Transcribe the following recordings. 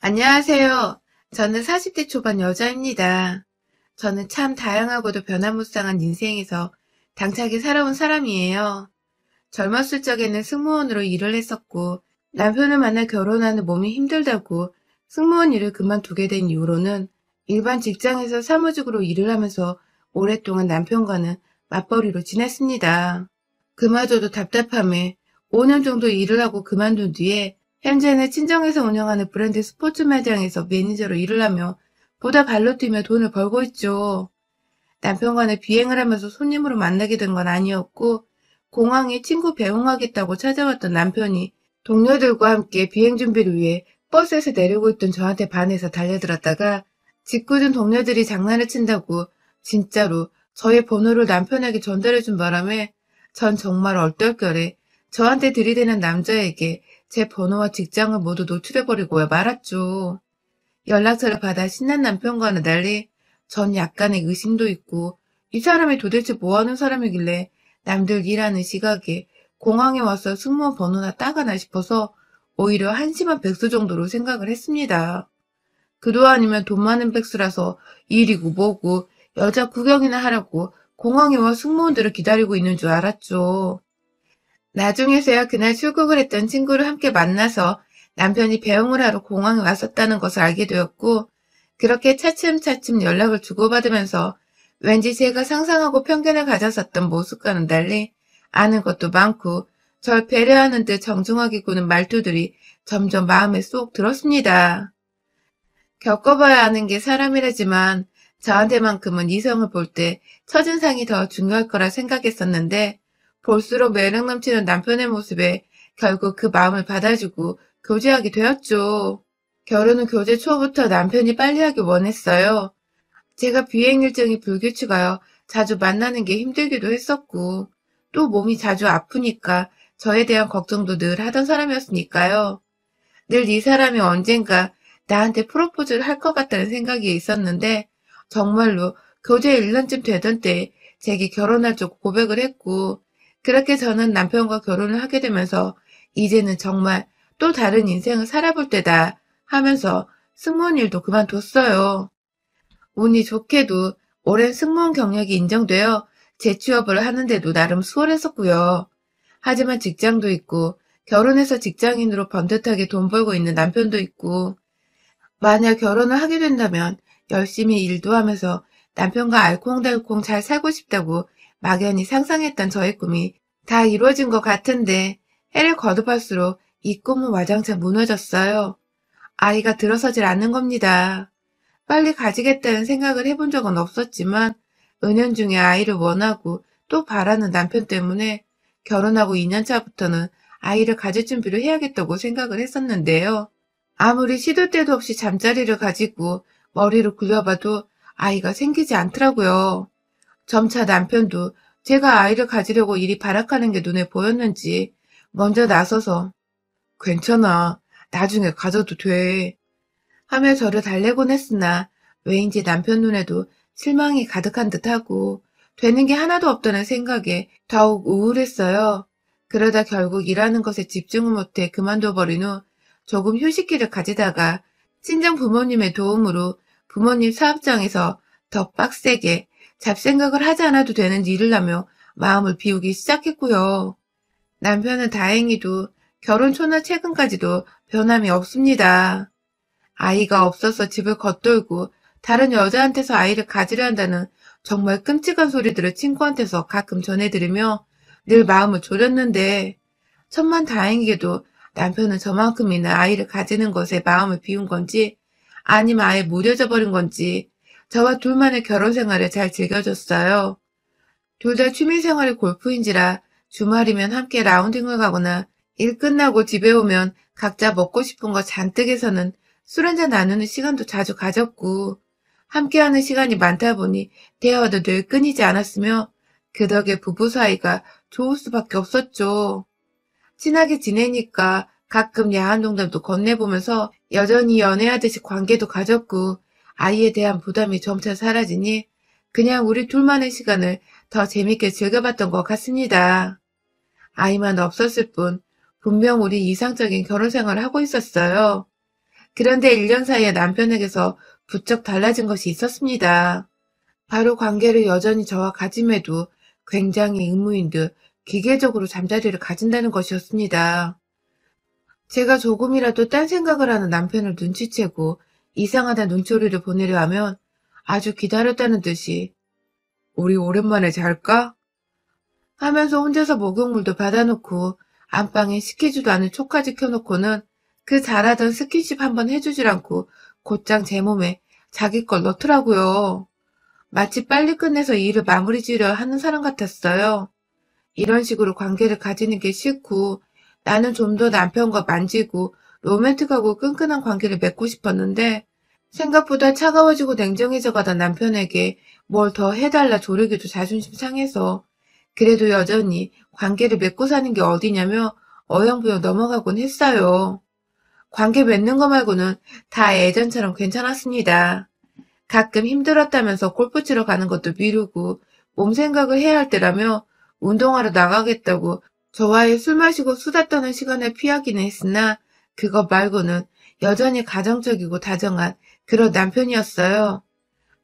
안녕하세요. 저는 40대 초반 여자입니다. 저는 참 다양하고도 변화무쌍한 인생에서 당차게 살아온 사람이에요. 젊었을 적에는 승무원으로 일을 했었고 남편을 만나 결혼하는 몸이 힘들다고 승무원 일을 그만두게 된 이후로는 일반 직장에서 사무직으로 일을 하면서 오랫동안 남편과는 맞벌이로 지냈습니다. 그마저도 답답함에 5년 정도 일을 하고 그만둔 뒤에 현재는 친정에서 운영하는 브랜드 스포츠 매장에서 매니저로 일을 하며 보다 발로 뛰며 돈을 벌고 있죠. 남편과는 비행을 하면서 손님으로 만나게 된 건 아니었고 공항에 친구 배웅하겠다고 찾아왔던 남편이 동료들과 함께 비행 준비를 위해 버스에서 내리고 있던 저한테 반해서 달려들었다가 짓궂은 동료들이 장난을 친다고 진짜로 저의 번호를 남편에게 전달해준 바람에 전 정말 얼떨결에 저한테 들이대는 남자에게 제 번호와 직장을 모두 노출해버리고 말았죠. 연락처를 받아 신난 남편과는 달리 전 약간의 의심도 있고 이 사람이 도대체 뭐하는 사람이길래 남들 일하는 시각에 공항에 와서 승무원 번호나 따가나 싶어서 오히려 한심한 백수 정도로 생각을 했습니다. 그도 아니면 돈 많은 백수라서 일이고 뭐고 여자 구경이나 하라고 공항에 와 승무원들을 기다리고 있는 줄 알았죠. 나중에서야 그날 출국을 했던 친구를 함께 만나서 남편이 배웅을 하러 공항에 왔었다는 것을 알게 되었고 그렇게 차츰차츰 연락을 주고받으면서 왠지 제가 상상하고 편견을 가졌었던 모습과는 달리 아는 것도 많고 절 배려하는 듯 정중하게 구는 말투들이 점점 마음에 쏙 들었습니다. 겪어봐야 아는 게 사람이라지만 저한테만큼은 이성을 볼 때 첫인상이 더 중요할 거라 생각했었는데 볼수록 매력 넘치는 남편의 모습에 결국 그 마음을 받아주고 교제하게 되었죠. 결혼은 교제 초부터 남편이 빨리 하길 원했어요. 제가 비행 일정이 불규칙하여 자주 만나는 게 힘들기도 했었고 또 몸이 자주 아프니까 저에 대한 걱정도 늘 하던 사람이었으니까요. 늘 이 사람이 언젠가 나한테 프로포즈를 할 것 같다는 생각이 있었는데 정말로 교제 1년쯤 되던 때 제게 결혼할 줄 고백을 했고 그렇게 저는 남편과 결혼을 하게 되면서 이제는 정말 또 다른 인생을 살아볼 때다 하면서 승무원 일도 그만뒀어요. 운이 좋게도 오랜 승무원 경력이 인정되어 재취업을 하는데도 나름 수월했었고요. 하지만 직장도 있고 결혼해서 직장인으로 번듯하게 돈 벌고 있는 남편도 있고 만약 결혼을 하게 된다면 열심히 일도 하면서 남편과 알콩달콩 잘 살고 싶다고 막연히 상상했던 저의 꿈이 다 이루어진 것 같은데 해를 거듭할수록 이 꿈은 와장창 무너졌어요. 아이가 들어서질 않는 겁니다. 빨리 가지겠다는 생각을 해본 적은 없었지만 은연중에 아이를 원하고 또 바라는 남편 때문에 결혼하고 2년 차부터는 아이를 가질 준비를 해야겠다고 생각을 했었는데요. 아무리 시도 때도 없이 잠자리를 가지고 머리를 굴려봐도 아이가 생기지 않더라고요. 점차 남편도 제가 아이를 가지려고 이리 발악하는 게 눈에 보였는지 먼저 나서서 괜찮아. 나중에 가져도 돼. 하며 저를 달래곤 했으나 왜인지 남편 눈에도 실망이 가득한 듯하고 되는 게 하나도 없다는 생각에 더욱 우울했어요. 그러다 결국 일하는 것에 집중을 못해 그만둬버린 후 조금 휴식기를 가지다가 친정 부모님의 도움으로 부모님 사업장에서 더 빡세게 잡생각을 하지 않아도 되는 일을 하며 마음을 비우기 시작했고요. 남편은 다행히도 결혼 초나 최근까지도 변함이 없습니다. 아이가 없어서 집을 겉돌고 다른 여자한테서 아이를 가지려 한다는 정말 끔찍한 소리들을 친구한테서 가끔 전해들으며 늘 마음을 졸였는데 천만 다행히도 남편은 저만큼이나 아이를 가지는 것에 마음을 비운 건지 아니면 아예 무뎌져 버린 건지 저와 둘만의 결혼 생활을 잘 즐겨줬어요. 둘 다 취미생활이 골프인지라 주말이면 함께 라운딩을 가거나 일 끝나고 집에 오면 각자 먹고 싶은 거 잔뜩 해서는 술 한잔 나누는 시간도 자주 가졌고 함께하는 시간이 많다 보니 대화도 늘 끊이지 않았으며 그 덕에 부부 사이가 좋을 수밖에 없었죠. 친하게 지내니까 가끔 야한 농담도 건네보면서 여전히 연애하듯이 관계도 가졌고 아이에 대한 부담이 점차 사라지니 그냥 우리 둘만의 시간을 더 재밌게 즐겨봤던 것 같습니다. 아이만 없었을 뿐 분명 우리 이상적인 결혼 생활을 하고 있었어요. 그런데 1년 사이에 남편에게서 부쩍 달라진 것이 있었습니다. 바로 관계를 여전히 저와 가짐에도 굉장히 의무인 듯 기계적으로 잠자리를 가진다는 것이었습니다. 제가 조금이라도 딴 생각을 하는 남편을 눈치채고 이상하다 눈초리를 보내려 하면 아주 기다렸다는 듯이 "우리 오랜만에 잘까?" 하면서 혼자서 목욕물도 받아놓고 안방에 시키지도 않은 촉까지 켜놓고는 그 잘하던 스킨십 한번 해주질 않고 곧장 제 몸에 자기 걸 넣더라고요. 마치 빨리 끝내서 이 일을 마무리 지으려 하는 사람 같았어요. 이런 식으로 관계를 가지는 게 싫고 나는 좀 더 남편과 만지고 로맨틱하고 끈끈한 관계를 맺고 싶었는데 생각보다 차가워지고 냉정해져 가던 남편에게 뭘 더 해달라 조르기도 자존심 상해서 그래도 여전히 관계를 맺고 사는 게 어디냐며 어영부영 넘어가곤 했어요. 관계 맺는 거 말고는 다 예전처럼 괜찮았습니다. 가끔 힘들었다면서 골프 치러 가는 것도 미루고 몸 생각을 해야 할 때라며 운동하러 나가겠다고 저와의 술 마시고 수다 떠는 시간을 피하기는 했으나 그것 말고는 여전히 가정적이고 다정한 그런 남편이었어요.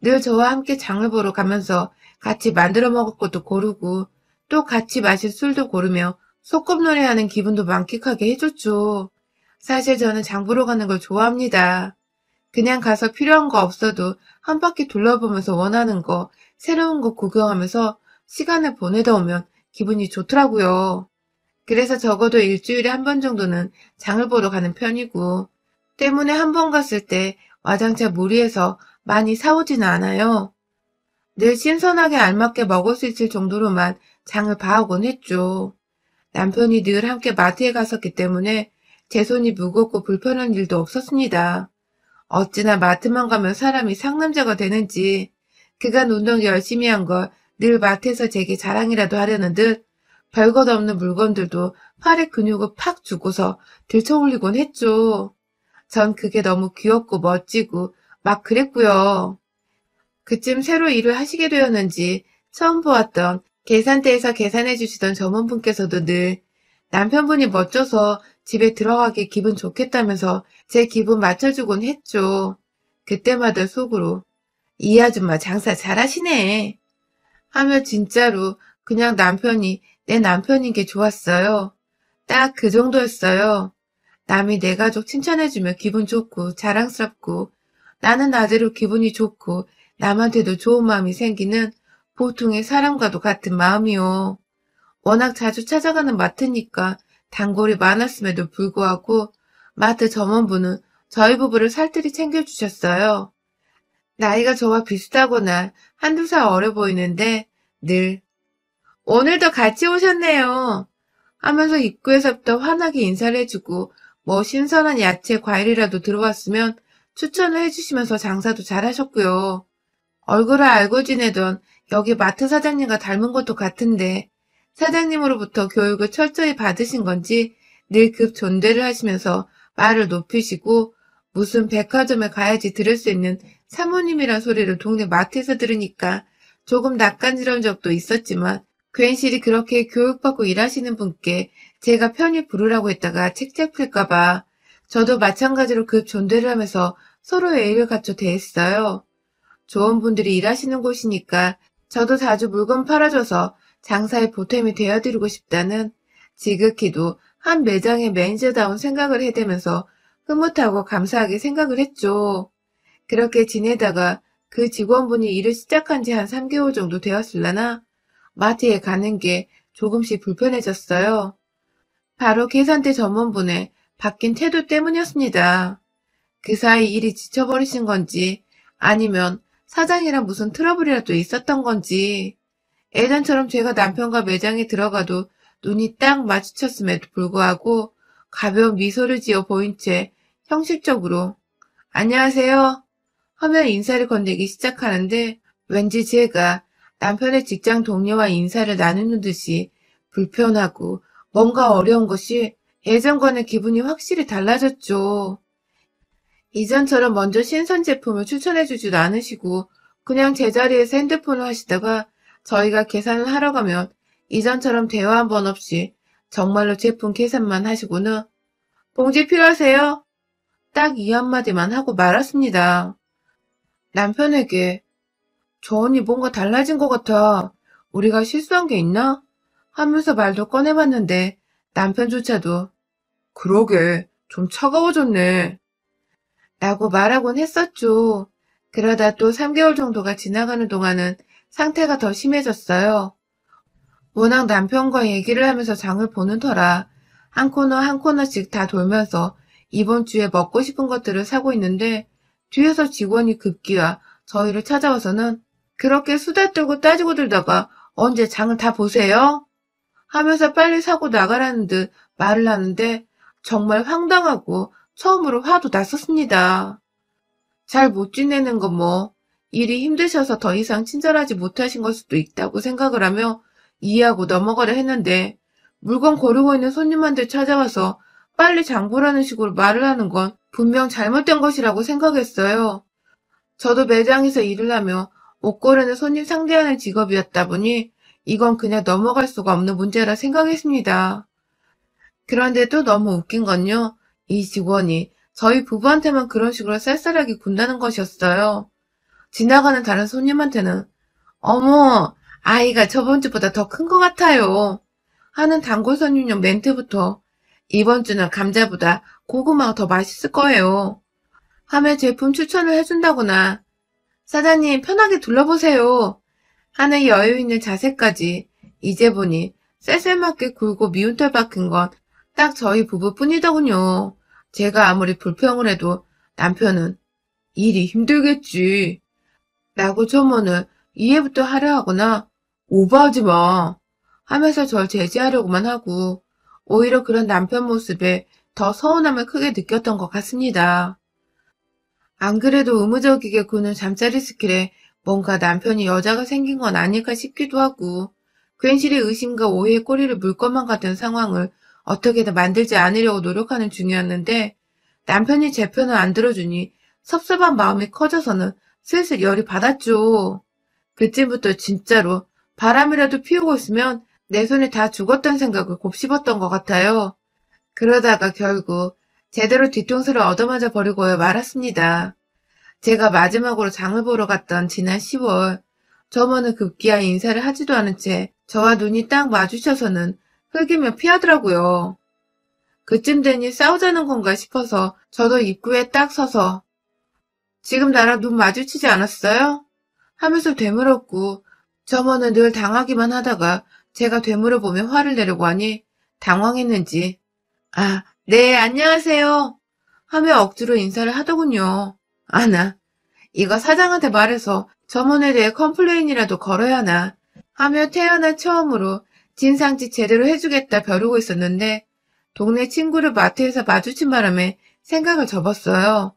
늘 저와 함께 장을 보러 가면서 같이 만들어 먹을 것도 고르고 또 같이 마실 술도 고르며 소꿉놀이하는 기분도 만끽하게 해줬죠. 사실 저는 장 보러 가는 걸 좋아합니다. 그냥 가서 필요한 거 없어도 한 바퀴 둘러보면서 원하는 거, 새로운 거 구경하면서 시간을 보내다 오면 기분이 좋더라고요. 그래서 적어도 일주일에 한 번 정도는 장을 보러 가는 편이고, 때문에 한 번 갔을 때 와장창 무리해서 많이 사오지는 않아요. 늘 신선하게 알맞게 먹을 수 있을 정도로만 장을 봐오곤 했죠. 남편이 늘 함께 마트에 갔었기 때문에 제 손이 무겁고 불편한 일도 없었습니다. 어찌나 마트만 가면 사람이 상남자가 되는지 그간 운동 열심히 한 걸 늘 마트에서 제게 자랑이라도 하려는 듯 별것 없는 물건들도 팔에 근육을 팍 주고서 들쳐올리곤 했죠. 전 그게 너무 귀엽고 멋지고 막 그랬고요. 그쯤 새로 일을 하시게 되었는지 처음 보았던 계산대에서 계산해 주시던 점원분께서도 늘 남편분이 멋져서 집에 들어가기 기분 좋겠다면서 제 기분 맞춰주곤 했죠. 그때마다 속으로 이 아줌마 장사 잘하시네 하며 진짜로 그냥 남편이 내 남편인 게 좋았어요. 딱 그 정도였어요. 남이 내 가족 칭찬해주면 기분 좋고 자랑스럽고 나는 나대로 기분이 좋고 남한테도 좋은 마음이 생기는 보통의 사람과도 같은 마음이요. 워낙 자주 찾아가는 마트니까 단골이 많았음에도 불구하고 마트 점원분은 저희 부부를 살뜰히 챙겨주셨어요. 나이가 저와 비슷하거나 한두 살 어려 보이는데 늘 "오늘도 같이 오셨네요." 하면서 입구에서부터 환하게 인사를 해주고 뭐 신선한 야채, 과일이라도 들어왔으면 추천을 해주시면서 장사도 잘하셨고요. 얼굴을 알고 지내던 여기 마트 사장님과 닮은 것도 같은데 사장님으로부터 교육을 철저히 받으신 건지 늘 급 존대를 하시면서 말을 높이시고 무슨 백화점에 가야지 들을 수 있는 사모님이란 소리를 동네 마트에서 들으니까 조금 낯간지러운 적도 있었지만 괜시리 그렇게 교육받고 일하시는 분께 제가 편히 부르라고 했다가 책 잡힐까봐 저도 마찬가지로 급 존대를 하면서 서로 예의를 갖춰 대했어요. 좋은 분들이 일하시는 곳이니까 저도 자주 물건 팔아줘서 장사의 보탬이 되어드리고 싶다는 지극히도 한 매장의 매니저다운 생각을 해대면서 흐뭇하고 감사하게 생각을 했죠. 그렇게 지내다가 그 직원분이 일을 시작한 지 한 3개월 정도 되었을라나 마트에 가는 게 조금씩 불편해졌어요. 바로 계산대 점원분의 바뀐 태도 때문이었습니다. 그 사이 일이 지쳐버리신 건지 아니면 사장이랑 무슨 트러블이라도 있었던 건지 예전처럼 제가 남편과 매장에 들어가도 눈이 딱 마주쳤음에도 불구하고 가벼운 미소를 지어 보인 채 형식적으로 "안녕하세요" 하며 인사를 건네기 시작하는데 왠지 제가 남편의 직장 동료와 인사를 나누는 듯이 불편하고 뭔가 어려운 것이 예전과는 기분이 확실히 달라졌죠. 이전처럼 먼저 신선 제품을 추천해주지도 않으시고 그냥 제자리에서 핸드폰을 하시다가 저희가 계산을 하러 가면 이전처럼 대화 한 번 없이 정말로 제품 계산만 하시고는 "봉지 필요하세요?" 딱 이 한마디만 하고 말았습니다. 남편에게 저 언니 뭔가 달라진 것 같아. 우리가 실수한 게 있나? 하면서 말도 꺼내봤는데 남편조차도 그러게 좀 차가워졌네 라고 말하곤 했었죠. 그러다 또 3개월 정도가 지나가는 동안은 상태가 더 심해졌어요. 워낙 남편과 얘기를 하면서 장을 보는 터라 한 코너 한 코너씩 다 돌면서 이번 주에 먹고 싶은 것들을 사고 있는데 뒤에서 직원이 급기야 저희를 찾아와서는 그렇게 수다 떨고 따지고 들다가 언제 장을 다 보세요? 하면서 빨리 사고 나가라는 듯 말을 하는데 정말 황당하고 처음으로 화도 났었습니다. 잘 못 지내는 건 뭐 일이 힘드셔서 더 이상 친절하지 못하신 걸 수도 있다고 생각을 하며 이해하고 넘어가려 했는데 물건 고르고 있는 손님한테 찾아와서 빨리 장 보라는 식으로 말을 하는 건 분명 잘못된 것이라고 생각했어요. 저도 매장에서 일을 하며 옷 고르는 손님 상대하는 직업이었다 보니 이건 그냥 넘어갈 수가 없는 문제라 생각했습니다. 그런데 또 너무 웃긴 건요. 이 직원이 저희 부부한테만 그런 식으로 쌀쌀하게 군다는 것이었어요. 지나가는 다른 손님한테는 어머, 아이가 저번 주보다 더 큰 것 같아요. 하는 단골 손님용 멘트부터 이번 주는 감자보다 고구마가 더 맛있을 거예요. 하며 제품 추천을 해준다거나 사장님 편하게 둘러보세요. 하는 여유 있는 자세까지 이제 보니 쌀쌀맞게 굴고 미운 털 박힌 건 딱 저희 부부뿐이더군요. 제가 아무리 불평을 해도 남편은 일이 힘들겠지 라고 조문을 이해부터 하려 하거나 오버하지 마 하면서 절 제지하려고만 하고 오히려 그런 남편 모습에 더 서운함을 크게 느꼈던 것 같습니다. 안 그래도 의무적이게 구는 잠자리 스킬에 뭔가 남편이 여자가 생긴 건 아닐까 싶기도 하고 괜시리 의심과 오해의 꼬리를 물 것만 같은 상황을 어떻게든 만들지 않으려고 노력하는 중이었는데 남편이 제 편을 안 들어주니 섭섭한 마음이 커져서는 슬슬 열이 받았죠. 그쯤부터 진짜로 바람이라도 피우고 있으면 내 손에 다 죽었던 생각을 곱씹었던 것 같아요. 그러다가 결국 제대로 뒤통수를 얻어맞아 버리고야 말았습니다. 제가 마지막으로 장을 보러 갔던 지난 10월 점원은 급기야 인사를 하지도 않은 채 저와 눈이 딱 마주쳐서는 흘기며 피하더라고요. 그쯤 되니 싸우자는 건가 싶어서 저도 입구에 딱 서서 지금 나랑 눈 마주치지 않았어요? 하면서 되물었고 점원은 늘 당하기만 하다가 제가 되물어보며 화를 내려고 하니 당황했는지 아, 네, 안녕하세요. 하며 억지로 인사를 하더군요. 나 이거 사장한테 말해서 점원에 대해 컴플레인이라도 걸어야 하나 하며 태어나 처음으로 진상짓 제대로 해주겠다 벼르고 있었는데 동네 친구를 마트에서 마주친 바람에 생각을 접었어요.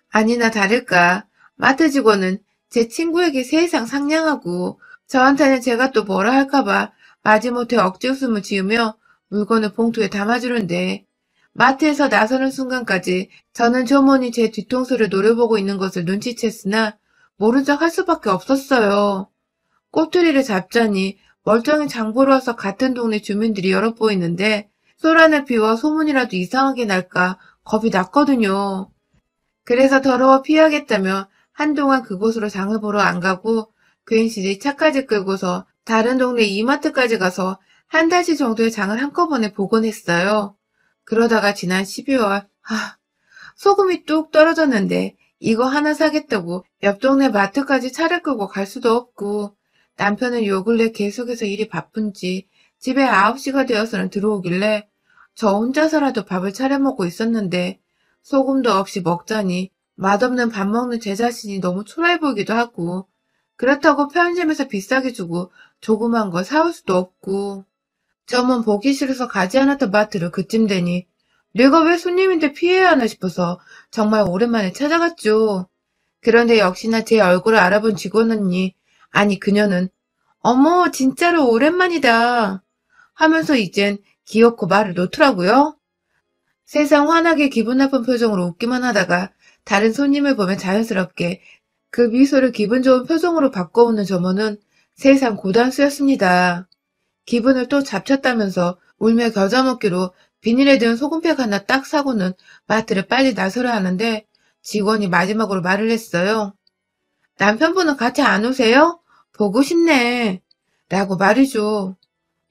아니나 다를까 마트 직원은 제 친구에게 세상 상냥하고 저한테는 제가 또 뭐라 할까봐 마지못해 억지 웃음을 지으며 물건을 봉투에 담아주는데 마트에서 나서는 순간까지 저는 조문이 제 뒤통수를 노려보고 있는 것을 눈치챘으나 모른 척 할 수밖에 없었어요. 꼬투리를 잡자니 멀쩡히 장보러 와서 같은 동네 주민들이 여러 보이는데 소란을 피워 소문이라도 이상하게 날까 겁이 났거든요. 그래서 더러워 피하겠다며 한동안 그곳으로 장을 보러 안 가고 괜시리 차까지 끌고서 다른 동네 이마트까지 가서 한 달치 정도의 장을 한꺼번에 보곤 했어요. 그러다가 지난 12월 소금이 뚝 떨어졌는데 이거 하나 사겠다고 옆 동네 마트까지 차를 끌고 갈 수도 없고 남편은 요 근래 계속해서 일이 바쁜지 집에 9시가 되어서는 들어오길래 저 혼자서라도 밥을 차려 먹고 있었는데 소금도 없이 먹자니 맛없는 밥 먹는 제 자신이 너무 초라해 보이기도 하고 그렇다고 편의점에서 비싸게 주고 조그만 거 사올 수도 없고 점은 보기 싫어서 가지 않았던 마트를 그쯤 되니 내가 왜 손님인데 피해야 하나 싶어서 정말 오랜만에 찾아갔죠. 그런데 역시나 제 얼굴을 알아본 직원 언니, 아니 그녀는 어머 진짜로 오랜만이다 하면서 이젠 귀엽고 말을 놓더라고요. 세상 환하게 기분 나쁜 표정으로 웃기만 하다가 다른 손님을 보면 자연스럽게 그 미소를 기분 좋은 표정으로 바꿔오는 점원은 세상 고단수였습니다. 기분을 또 잡쳤다면서 울며 겨자먹기로 비닐에 든 소금팩 하나 딱 사고는 마트를 빨리 나서려 하는데 직원이 마지막으로 말을 했어요. 남편분은 같이 안 오세요? 보고 싶네. 라고 말이죠.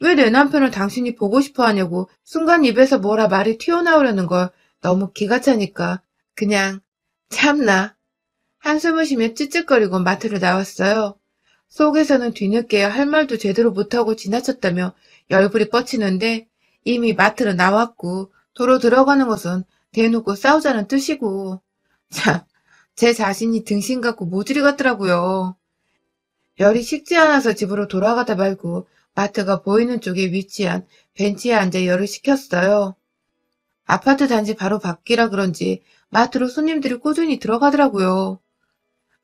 왜 내 남편을 당신이 보고 싶어 하냐고 순간 입에서 뭐라 말이 튀어나오려는 걸 너무 기가 차니까 그냥 참나 한숨을 쉬며 찌찌거리고 마트를 나왔어요. 속에서는 뒤늦게 할 말도 제대로 못하고 지나쳤다며 열불이 뻗치는데 이미 마트로 나왔고 도로 들어가는 것은 대놓고 싸우자는 뜻이고 참, 제 자신이 등신 같고 모질이 같더라고요. 열이 식지 않아서 집으로 돌아가다 말고 마트가 보이는 쪽에 위치한 벤치에 앉아 열을 식혔어요. 아파트 단지 바로 밖이라 그런지 마트로 손님들이 꾸준히 들어가더라고요.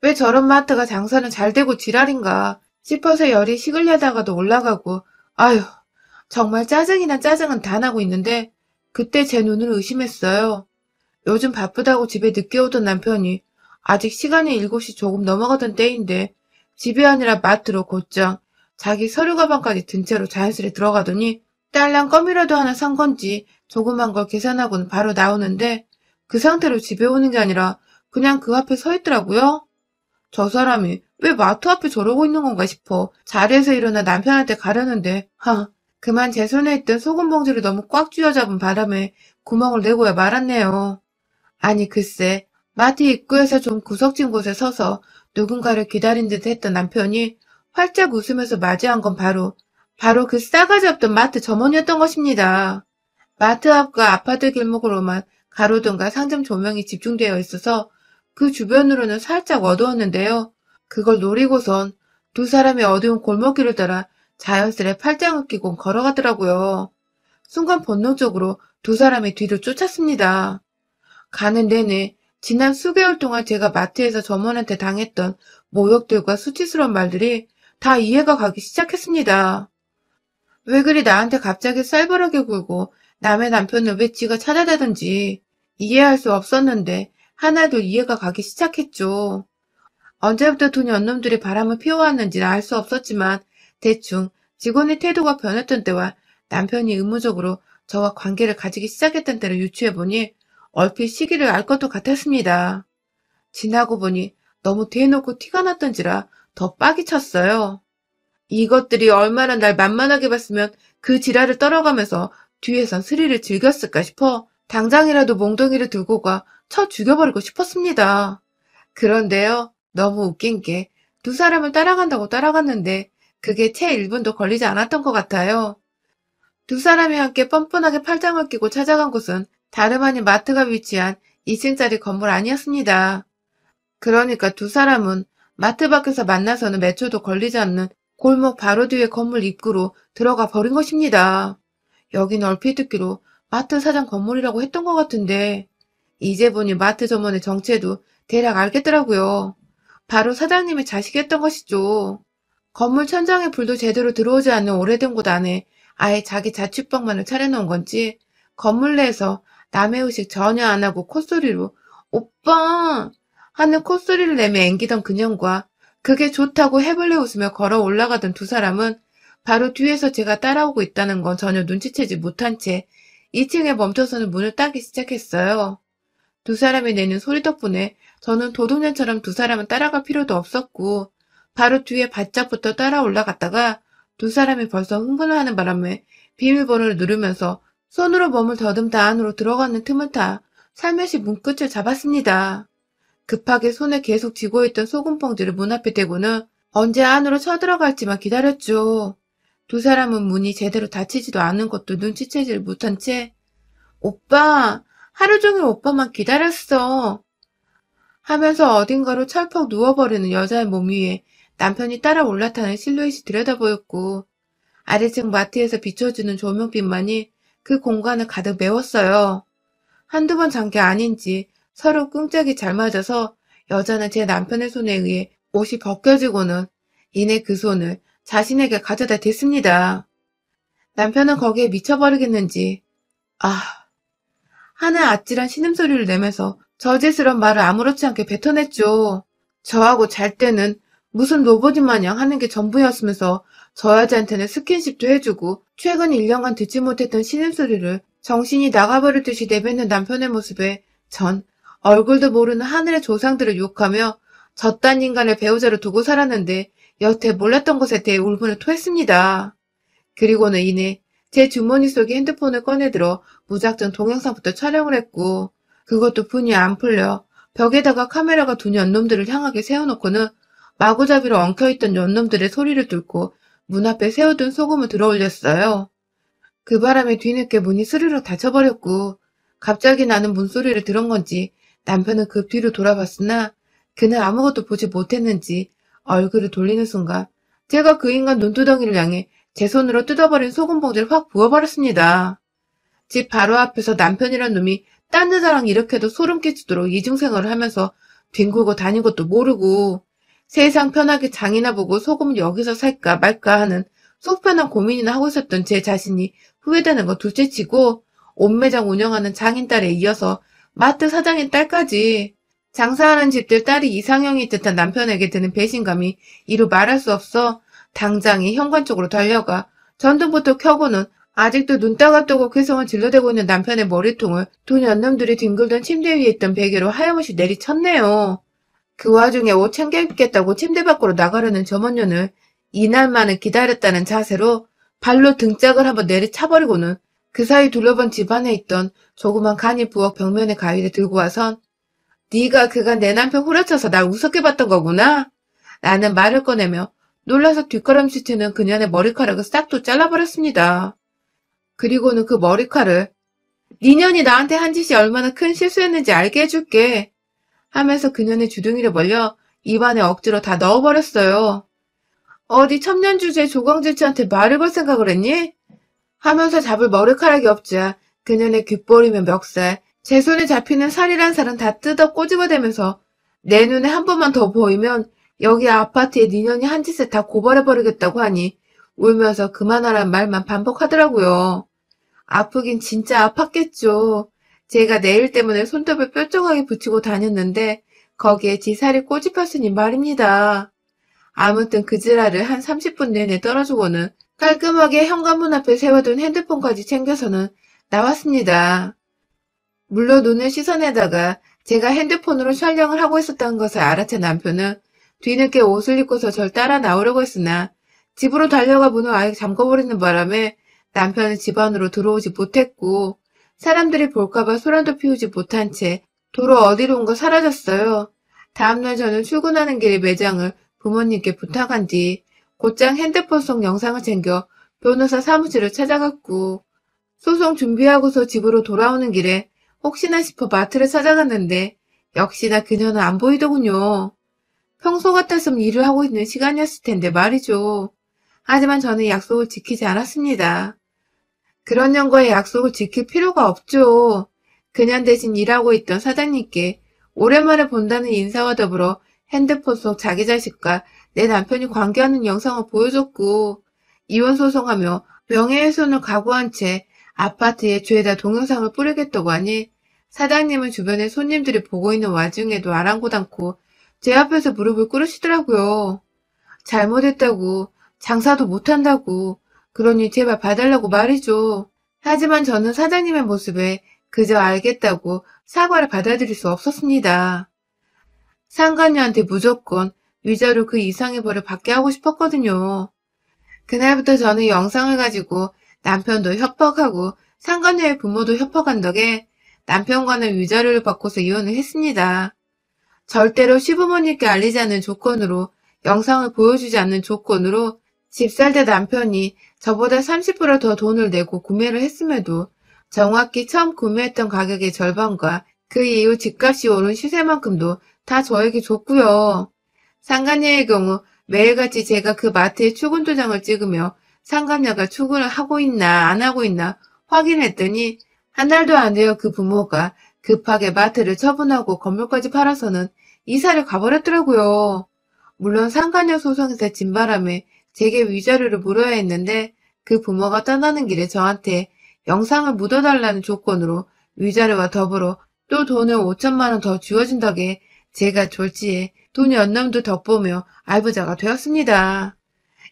왜 저런 마트가 장사는 잘 되고 지랄인가 싶어서 열이 식으려다가도 올라가고 아휴 정말 짜증이나 짜증은 다 나고 있는데 그때 제 눈을 의심했어요. 요즘 바쁘다고 집에 늦게 오던 남편이 아직 시간이 7시 조금 넘어가던 때인데 집이 아니라 마트로 곧장 자기 서류 가방까지 든 채로 자연스레 들어가더니 딸랑 껌이라도 하나 산 건지 조그만 걸 계산하고는 바로 나오는데 그 상태로 집에 오는 게 아니라 그냥 그 앞에 서 있더라고요. 저 사람이 왜 마트 앞에 저러고 있는 건가 싶어 자리에서 일어나 남편한테 가려는데 그만 제 손에 있던 소금 봉지를 너무 꽉 쥐어잡은 바람에 구멍을 내고야 말았네요. 아니 글쎄 마트 입구에서 좀 구석진 곳에 서서 누군가를 기다린 듯 했던 남편이 활짝 웃으면서 맞이한 건 바로 그 싸가지 없던 마트 점원이었던 것입니다. 마트 앞과 아파트 길목으로만 가로등과 상점 조명이 집중되어 있어서 그 주변으로는 살짝 어두웠는데요. 그걸 노리고선 두 사람이 어두운 골목길을 따라 자연스레 팔짱을 끼고 걸어가더라고요. 순간 본능적으로 두 사람이 뒤를 쫓았습니다. 가는 내내 지난 수개월 동안 제가 마트에서 점원한테 당했던 모욕들과 수치스러운 말들이 다 이해가 가기 시작했습니다. 왜 그리 나한테 갑자기 쌀벌하게 굴고 남의 남편을 왜 지가 찾아대든지 이해할 수 없었는데 하나둘 이해가 가기 시작했죠. 언제부터 두 년놈들이 바람을 피워왔는지는 알 수 없었지만 대충 직원의 태도가 변했던 때와 남편이 의무적으로 저와 관계를 가지기 시작했던 때를 유추해보니 얼핏 시기를 알 것도 같았습니다. 지나고 보니 너무 대놓고 티가 났던지라 더 빡이 쳤어요. 이것들이 얼마나 날 만만하게 봤으면 그 지랄을 떨어가면서 뒤에선 스릴을 즐겼을까 싶어 당장이라도 몽둥이를 들고 가 쳐 죽여버리고 싶었습니다. 그런데요, 너무 웃긴 게 두 사람을 따라간다고 따라갔는데 그게 채 1분도 걸리지 않았던 것 같아요. 두 사람이 함께 뻔뻔하게 팔짱을 끼고 찾아간 곳은 다름 아닌 마트가 위치한 2층짜리 건물 아니었습니다. 그러니까 두 사람은 마트 밖에서 만나서는 몇 초도 걸리지 않는 골목 바로 뒤에 건물 입구로 들어가 버린 것입니다. 여긴 얼핏 듣기로 마트 사장 건물이라고 했던 것 같은데 이제 보니 마트 점원의 정체도 대략 알겠더라고요. 바로 사장님의 자식이었던 것이죠. 건물 천장에 불도 제대로 들어오지 않는 오래된 곳 안에 아예 자기 자취방만을 차려놓은 건지 건물 내에서 남의 의식 전혀 안 하고 콧소리로 오빠 하는 콧소리를 내며 앵기던 그년과 그게 좋다고 해벌레 웃으며 걸어 올라가던 두 사람은 바로 뒤에서 제가 따라오고 있다는 건 전혀 눈치채지 못한 채 2층에 멈춰서는 문을 따기 시작했어요. 두 사람이 내는 소리 덕분에 저는 도둑년처럼 두 사람은 따라갈 필요도 없었고 바로 뒤에 바짝부터 따라 올라갔다가 두 사람이 벌써 흥분을 하는 바람에 비밀번호를 누르면서 손으로 몸을 더듬다 안으로 들어가는 틈을 타 살며시 문끝을 잡았습니다. 급하게 손에 계속 쥐고 있던 소금 봉지를 문 앞에 대고는 언제 안으로 쳐들어갈지만 기다렸죠. 두 사람은 문이 제대로 닫히지도 않은 것도 눈치채지를 못한 채 오빠, 하루 종일 오빠만 기다렸어. 하면서 어딘가로 철퍽 누워버리는 여자의 몸 위에 남편이 따라 올라타는 실루엣이 들여다보였고 아래층 마트에서 비춰주는 조명빛만이 그 공간을 가득 메웠어요. 한두 번 잔 게 아닌지 서로 끈짝이 잘 맞아서 여자는 제 남편의 손에 의해 옷이 벗겨지고는 이내 그 손을 자신에게 가져다 댔습니다. 남편은 거기에 미쳐버리겠는지 하는 아찔한 신음소리를 내면서 저질스러운 말을 아무렇지 않게 뱉어냈죠. 저하고 잘 때는 무슨 로봇인 마냥 하는 게 전부였으면서 저 여자한테는 스킨십도 해주고 최근 1년간 듣지 못했던 신음소리를 정신이 나가버릴 듯이 내뱉는 남편의 모습에 전 얼굴도 모르는 하늘의 조상들을 욕하며 저딴 인간을 배우자로 두고 살았는데 여태 몰랐던 것에 대해 울분을 토했습니다. 그리고는 이내 제 주머니 속에 핸드폰을 꺼내들어 무작정 동영상부터 촬영을 했고, 그것도 분이 안 풀려 벽에다가 카메라가 둔 연놈들을 향하게 세워놓고는 마구잡이로 엉켜있던 연놈들의 소리를 뚫고 문 앞에 세워둔 소금을 들어올렸어요. 그 바람에 뒤늦게 문이 스르륵 닫혀버렸고, 갑자기 나는 문소리를 들은 건지 남편은 급 뒤로 돌아봤으나 그는 아무것도 보지 못했는지 얼굴을 돌리는 순간 제가 그 인간 눈두덩이를 향해 제 손으로 뜯어버린 소금 봉지를 확 부어버렸습니다. 집 바로 앞에서 남편이란 놈이 딴 여자랑 이렇게도 소름 끼치도록 이중생활을 하면서 뒹굴고 다닌 것도 모르고 세상 편하게 장이나 보고 소금을 여기서 살까 말까 하는 속편한 고민이나 하고 있었던 제 자신이 후회되는 건 둘째치고, 옷매장 운영하는 장인딸에 이어서 마트 사장인 딸까지 장사하는 집들 딸이 이상형이 듯한 남편에게 드는 배신감이 이루 말할 수 없어 당장이 현관 쪽으로 달려가 전등부터 켜고는 아직도 눈 따갑다고 쾌성을 질러대고 있는 남편의 머리통을 두 년놈들이 뒹굴던 침대 위에 있던 베개로 하염없이 내리쳤네요. 그 와중에 옷 챙겨 입겠다고 침대 밖으로 나가려는 저먼년을 이날만을 기다렸다는 자세로 발로 등짝을 한번 내리차버리고는 그 사이 둘러본 집안에 있던 조그만 간이 부엌 벽면의 가위를 들고 와선 네가 그간 내 남편 후려쳐서 날 우습게 봤던 거구나? 라는 말을 꺼내며 놀라서 뒷걸음질 치는 그년의 머리카락을 싹둑 잘라버렸습니다. 그리고는 그 머리칼을 네 년이 나한테 한 짓이 얼마나 큰 실수였는지 알게 해줄게 하면서 그년의 주둥이를 벌려 입안에 억지로 다 넣어버렸어요. 어디 첨년주제 조광질치한테 말을 걸 생각을 했니? 하면서 잡을 머리카락이 없자 그년의 귓볼이며 멱살, 제 손에 잡히는 살이란 살은 다 뜯어 꼬집어대면서 내 눈에 한 번만 더 보이면 여기 아파트에 네 년이 한 짓을 다 고발해버리겠다고 하니 울면서 그만하란 말만 반복하더라고요. 아프긴 진짜 아팠겠죠. 제가 내일 때문에 손톱을 뾰족하게 붙이고 다녔는데 거기에 지 살이 꼬집혔으니 말입니다. 아무튼 그 지랄을 한 30분 내내 떨어주고는 깔끔하게 현관문 앞에 세워둔 핸드폰까지 챙겨서는 나왔습니다. 물론 눈을 씻어내다가 제가 핸드폰으로 촬영을 하고 있었다는 것을 알아챈 남편은 뒤늦게 옷을 입고서 절 따라 나오려고 했으나 집으로 달려가 문을 아예 잠궈버리는 바람에 남편은 집 안으로 들어오지 못했고 사람들이 볼까봐 소란도 피우지 못한 채 도로 어디론가 사라졌어요. 다음날 저는 출근하는 길에 매장을 부모님께 부탁한 뒤 곧장 핸드폰 속 영상을 챙겨 변호사 사무실을 찾아갔고 소송 준비하고서 집으로 돌아오는 길에 혹시나 싶어 마트를 찾아갔는데 역시나 그녀는 안 보이더군요. 평소 같았으면 일을 하고 있는 시간이었을 텐데 말이죠. 하지만 저는 약속을 지키지 않았습니다. 그런 년과의 약속을 지킬 필요가 없죠. 그년 대신 일하고 있던 사장님께 오랜만에 본다는 인사와 더불어 핸드폰 속 자기 자식과 내 남편이 관계하는 영상을 보여줬고 이혼소송하며 명예훼손을 각오한 채 아파트에 죄다 동영상을 뿌리겠다고 하니 사장님은 주변에 손님들이 보고 있는 와중에도 아랑곳 않고 제 앞에서 무릎을 꿇으시더라고요. 잘못했다고, 장사도 못한다고, 그러니 제발 봐달라고 말이죠. 하지만 저는 사장님의 모습에 그저 알겠다고 사과를 받아들일 수 없었습니다. 상간녀한테 무조건 위자료 그 이상의 벌을 받게 하고 싶었거든요. 그날부터 저는 영상을 가지고 남편도 협박하고 상간녀의 부모도 협박한 덕에 남편과는 위자료를 받고서 이혼을 했습니다. 절대로 시부모님께 알리지 않는 조건으로, 영상을 보여주지 않는 조건으로 집 살 때 남편이 저보다 30% 더 돈을 내고 구매를 했음에도 정확히 처음 구매했던 가격의 절반과 그 이후 집값이 오른 시세만큼도 다 저에게 줬고요. 상간녀의 경우 매일같이 제가 그 마트에 출근 도장을 찍으며 상간녀가 출근을 하고 있나 안 하고 있나 확인했더니 한 달도 안 되어 그 부모가 급하게 마트를 처분하고 건물까지 팔아서는 이사를 가버렸더라고요. 물론 상간녀 소송에서 진 바람에 제게 위자료를 물어야 했는데 그 부모가 떠나는 길에 저한테 영상을 묻어달라는 조건으로 위자료와 더불어 또 돈을 5천만 원 더 주어진 덕에 제가 졸지에 돈 연놈도 덧보며 알부자가 되었습니다.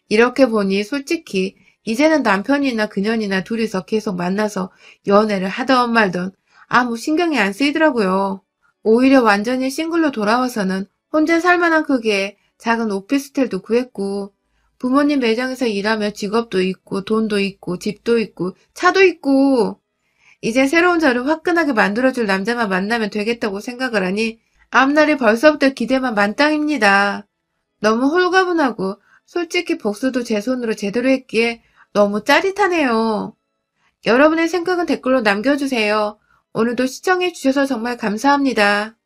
이렇게 보니 솔직히 이제는 남편이나 그년이나 둘이서 계속 만나서 연애를 하던 말던 아무 신경이 안 쓰이더라고요. 오히려 완전히 싱글로 돌아와서는 혼자 살 만한 크기의 작은 오피스텔도 구했고, 부모님 매장에서 일하며 직업도 있고, 돈도 있고, 집도 있고, 차도 있고, 이제 새로운 저를 화끈하게 만들어줄 남자만 만나면 되겠다고 생각을 하니, 앞날이 벌써부터 기대만 만땅입니다. 너무 홀가분하고, 솔직히 복수도 제 손으로 제대로 했기에 너무 짜릿하네요. 여러분의 생각은 댓글로 남겨주세요. 오늘도 시청해주셔서 정말 감사합니다.